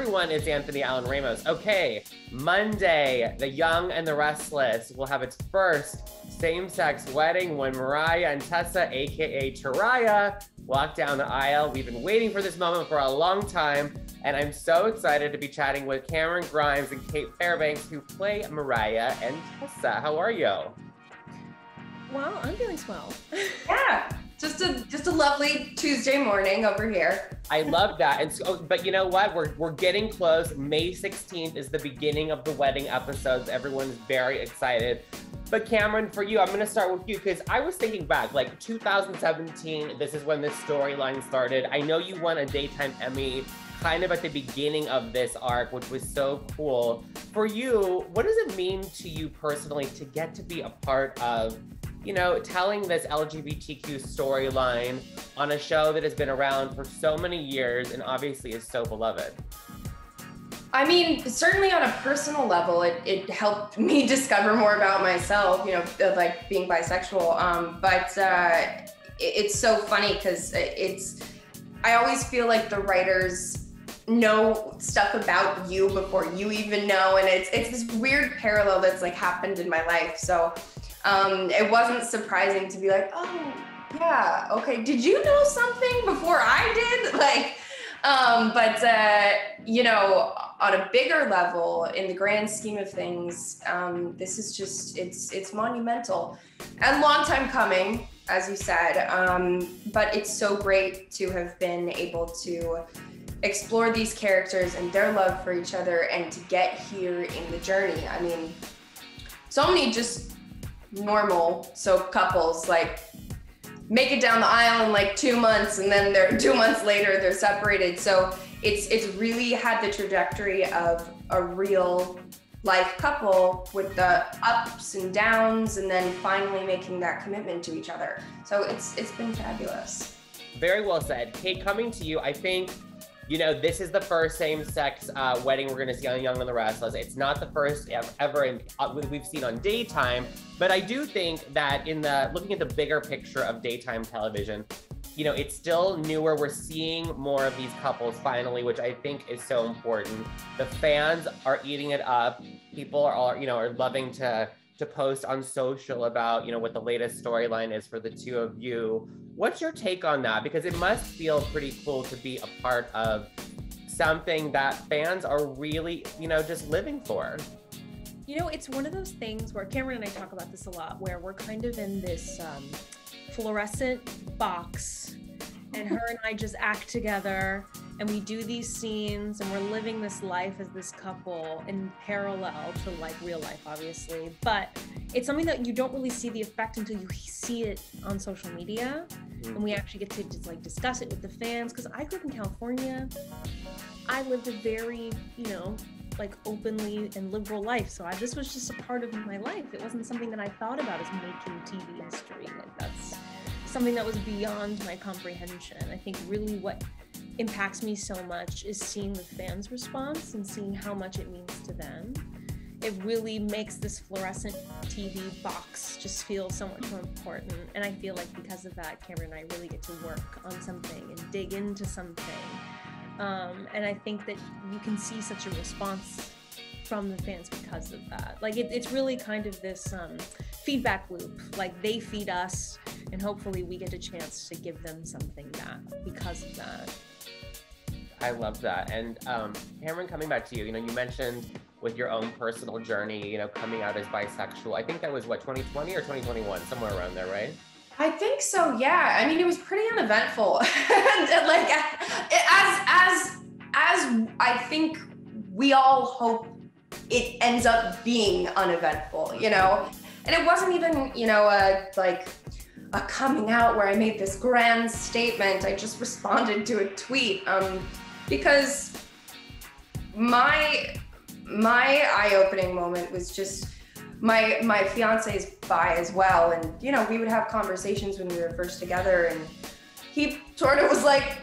everyone, it's Anthony Allen Ramos. Okay, Monday, The Young and the Restless will have its first same-sex wedding when Mariah and Tessa, aka Taraya, walk down the aisle. We've been waiting for this moment for a long time, and I'm so excited to be chatting with Camryn Grimes and Cait Fairbanks, who play Mariah and Tessa. How are you? Well, I'm doing swell. Yeah, just a lovely Tuesday morning over here. I love that. And so, but you know what? We're getting close. May 16th is the beginning of the wedding episodes. Everyone's very excited. But Camryn, for you, I'm gonna start with you because I was thinking back, like 2017, this is when this storyline started. I know you won a Daytime Emmy kind of at the beginning of this arc, which was so cool. For you, what does it mean to you personally to get to be a part of, you know, telling this LGBTQ storyline on a show that has been around for so many years and obviously is so beloved? I mean, certainly on a personal level, it helped me discover more about myself, you know, like being bisexual. But it's so funny because I always feel like the writers know stuff about you before you even know. And it's this weird parallel that's like happened in my life. So it wasn't surprising to be like, oh yeah, okay. Did you know something before I did? Like, you know, on a bigger level, in the grand scheme of things, this is just, it's monumental and long time coming, as you said. But it's so great to have been able to explore these characters and their love for each other and to get here in the journey. I mean, so many just normal couples like make it down the aisle in like 2 months and then 2 months later they're separated. So it's really had the trajectory of a real life couple with the ups and downs and then finally making that commitment to each other. So it's been fabulous. Very well said. Cait, coming to you, I think, you know, this is the first same-sex wedding we're gonna see on Young and the Restless. It's not the first ever we've seen on daytime, but I do think that looking at the bigger picture of daytime television, you know, it's still newer. We're seeing more of these couples finally, which I think is so important. The fans are eating it up. People are loving to post on social about, you know, what the latest storyline is for the two of you. What's your take on that? Because it must feel pretty cool to be a part of something that fans are really, you know, just living for. You know, it's one of those things where Camryn and I talk about this a lot, where we're kind of in this fluorescent box and her and I just act together and we do these scenes and we're living this life as this couple in parallel to like real life, obviously. But it's something that you don't really see the effect until you see it on social media. And we actually get to just like discuss it with the fans. Because I grew up in California. I lived a very, you know, like openly and liberal life. So this was just a part of my life. It wasn't something that I thought about as making TV history. Like that's something that was beyond my comprehension. I think really what impacts me so much is seeing the fans' response and seeing how much it means to them. It really makes this fluorescent TV box just feel so much more important. And I feel like because of that, Camryn and I really get to work on something and dig into something. And I think that you can see such a response from the fans because of that. Like it's really kind of this feedback loop. Like they feed us and hopefully we get a chance to give them something back because of that. I love that. And Camryn, coming back to you, you know, you mentioned with your own personal journey, you know, coming out as bisexual. I think that was what, 2020 or 2021, somewhere around there, right? I think so, yeah. I mean, it was pretty uneventful. Like, as I think we all hope it ends up being uneventful, you know? And it wasn't even, you know, like a coming out where I made this grand statement. I just responded to a tweet because my eye-opening moment was just my fiance is bi as well, and you know, we would have conversations when we were first together, and he sort of was like,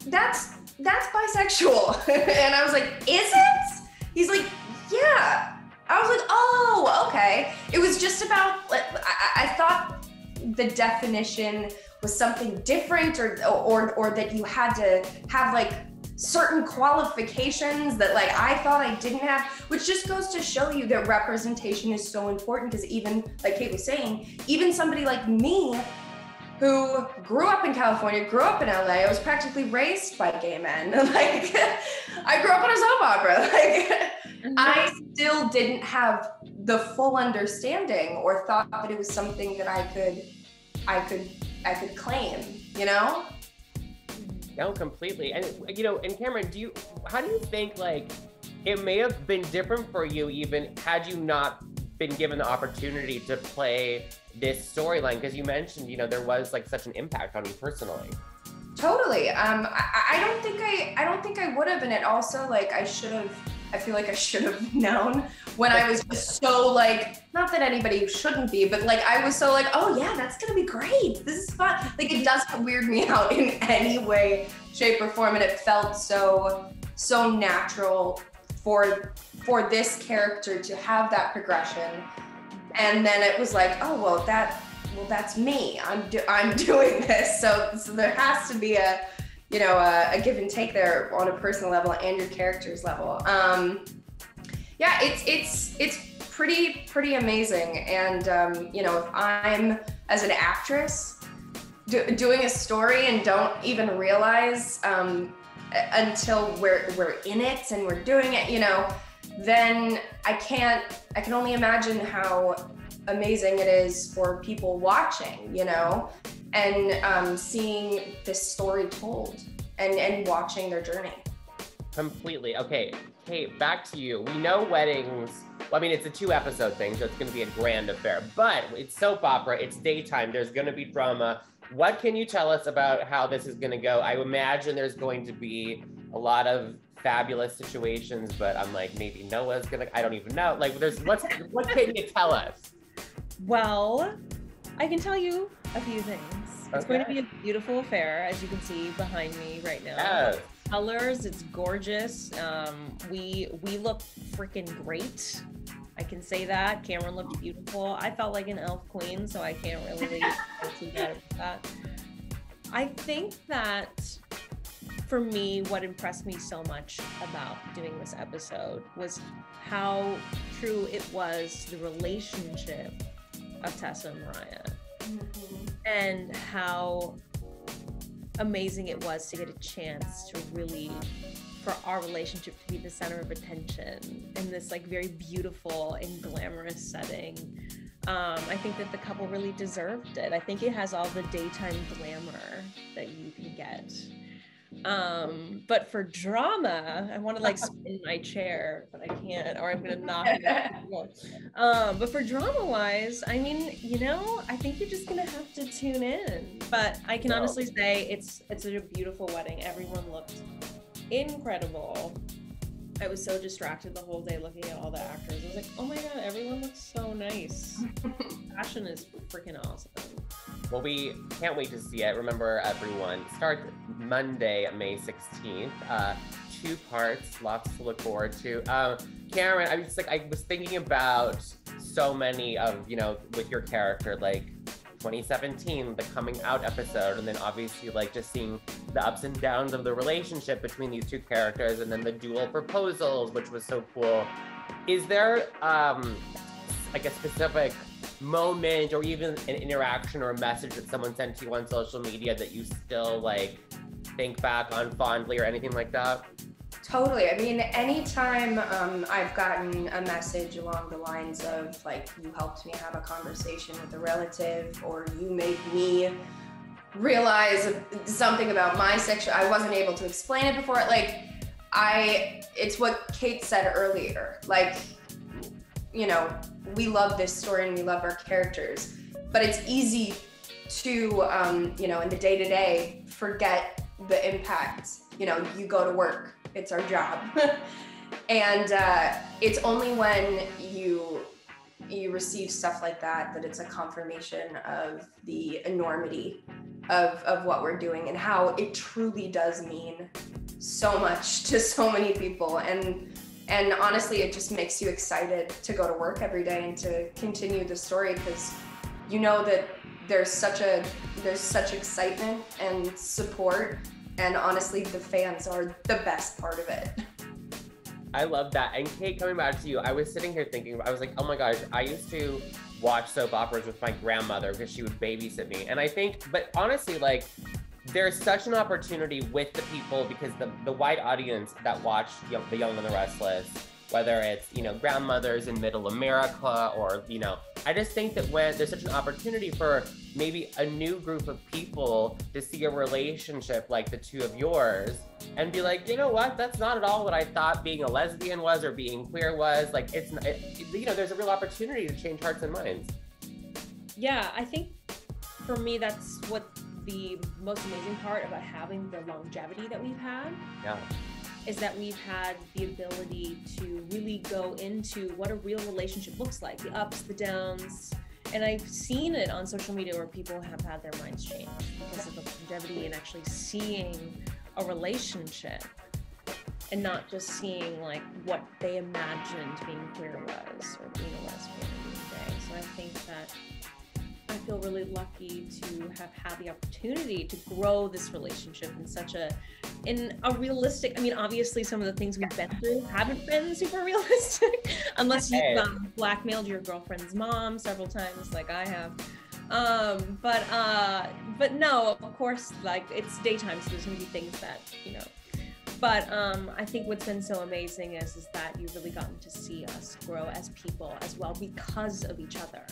that's bisexual. And I was like, is it? He's like, yeah. I was like, oh, okay. It was just about, I thought the definition was something different, or that you had to have like certain qualifications that like I thought I didn't have, which just goes to show you that representation is so important. Because even like Cait was saying, even somebody like me who grew up in California, grew up in LA, I was practically raised by gay men. Like I grew up on a soap opera. Like I still didn't have the full understanding or thought that it was something that I could claim, you know? No, completely. And you know, and Camryn, how do you think like it may have been different for you even had you not been given the opportunity to play this storyline? Because you mentioned, you know, there was like such an impact on you personally. Totally. I don't think I would have, and it also like I feel like I should have known when I was just so like, not that anybody shouldn't be, but like I was so like, oh yeah, that's gonna be great. This is fun. Like it doesn't weird me out in any way, shape, or form, and it felt so natural for this character to have that progression. And then it was like, oh well, that's me. I'm doing this. So there has to be a give and take there on a personal level and your character's level. Yeah, it's pretty amazing. And you know, if I'm as an actress doing a story and don't even realize until we're in it and we're doing it, you know, then I can only imagine how amazing it is for people watching, you know, and seeing this story told and watching their journey. Completely. Okay, Cait, back to you. We know weddings, well, I mean, it's a 2-episode thing, so it's gonna be a grand affair, but it's soap opera, it's daytime, there's gonna be drama. What can you tell us about how this is gonna go? I imagine there's going to be a lot of fabulous situations, but I'm like, maybe Noah's gonna, I don't even know. Like, what can you tell us? Well, I can tell you a few things. It's going to be a beautiful affair, as you can see behind me right now. Yes. Colors, it's gorgeous. We look freaking great. I can say that. Camryn looked beautiful. I felt like an elf queen, so I can't really too bad about that. I think that for me, what impressed me so much about doing this episode was how true it was to the relationship of Tessa and Mariah. Mm-hmm. And how amazing it was to get a chance to really, for our relationship to be the center of attention in this like very beautiful and glamorous setting. I think that the couple really deserved it. I think it has all the daytime glamour that you can get. But for drama, I want to like spin my chair, but I can't, or I'm gonna knock it out. But for drama wise, I mean, you know, I think you're just gonna have to tune in. But I can honestly say it's a beautiful wedding. Everyone looked incredible. I was so distracted the whole day looking at all the actors. I was like, oh my God, everyone looks so nice. Fashion is freaking awesome. Well, we can't wait to see it. Remember, everyone, starts Monday, May 16th. 2 parts, lots to look forward to. Camryn, I was thinking about so many of, you know, with your character, like 2017, the coming out episode, and then obviously like just seeing the ups and downs of the relationship between these 2 characters, and then the dual proposals, which was so cool. Is there like a specific moment or even an interaction or a message that someone sent to you on social media that you still like think back on fondly or anything like that? Totally. I mean, anytime I've gotten a message along the lines of like, you helped me have a conversation with a relative, or you made me realize something about my sexuality, I wasn't able to explain it before. Like, it's what Cait said earlier. Like, you know, we love this story and we love our characters, but it's easy to, you know, in the day-to-day, forget the impact. You know, you go to work, it's our job. And it's only when you receive stuff like that that it's a confirmation of the enormity of what we're doing and how it truly does mean so much to so many people. And honestly, it just makes you excited to go to work every day and to continue the story, because you know that there's such excitement and support And honestly, the fans are the best part of it. I love that. And Cait, coming back to you, I was sitting here thinking, I was like, oh my gosh, I used to watch soap operas with my grandmother because she would babysit me. And I think, but honestly, like, there's such an opportunity with the people, because the wide audience that watch The Young and the Restless, whether it's, you know, grandmothers in middle America, or, you know, I just think that when there's such an opportunity for maybe a new group of people to see a relationship like the two of yours and be like, you know what, that's not at all what I thought being a lesbian was or being queer was. Like, you know, there's a real opportunity to change hearts and minds. Yeah, I think for me, that's what the most amazing part about having the longevity that we've had. Yeah. Is that we've had the ability to really go into what a real relationship looks like, the ups, the downs. And I've seen it on social media where people have had their minds changed because of the longevity and actually seeing a relationship and not just seeing like what they imagined being queer was or being a lesbian in the day. So I think that I feel really lucky to have had the opportunity to grow this relationship in a realistic, I mean, obviously some of the things we've been through haven't been super realistic, unless you've blackmailed your girlfriend's mom several times like I have. But no, of course, like, it's daytime, so there's gonna be things that, you know. But I think what's been so amazing is that you've really gotten to see us grow as people as well because of each other.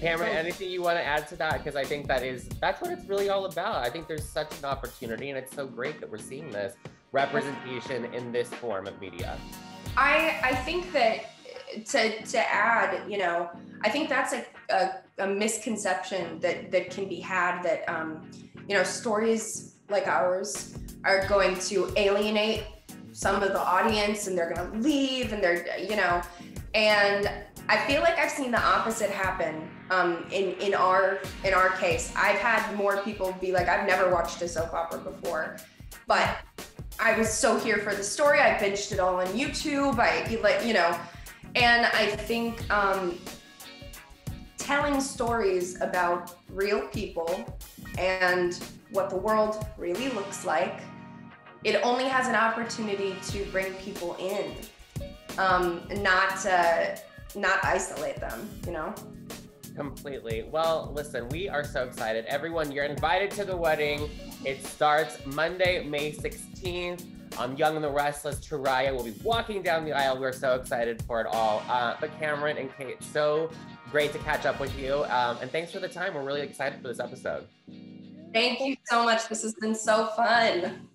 Camryn, anything you want to add to that? Because I think that's what it's really all about. I think there's such an opportunity, and it's so great that we're seeing this representation in this form of media. I think that to add, you know, I think that's a misconception that can be had, that you know, stories like ours are going to alienate some of the audience and they're going to leave, and they're, you know, and I feel like I've seen the opposite happen in our case. I've had more people be like, I've never watched a soap opera before, but I was so here for the story. I binged it all on YouTube. You know, and I think telling stories about real people and what the world really looks like, it only has an opportunity to bring people in, not isolate them, you know? Completely. Well, listen, we are so excited. Everyone, you're invited to the wedding. It starts Monday, May 16th. Young and the Restless, Taraya will be walking down the aisle. We're so excited for it all. But Camryn and Cait, so great to catch up with you. And thanks for the time. We're really excited for this episode. Thank you so much. This has been so fun.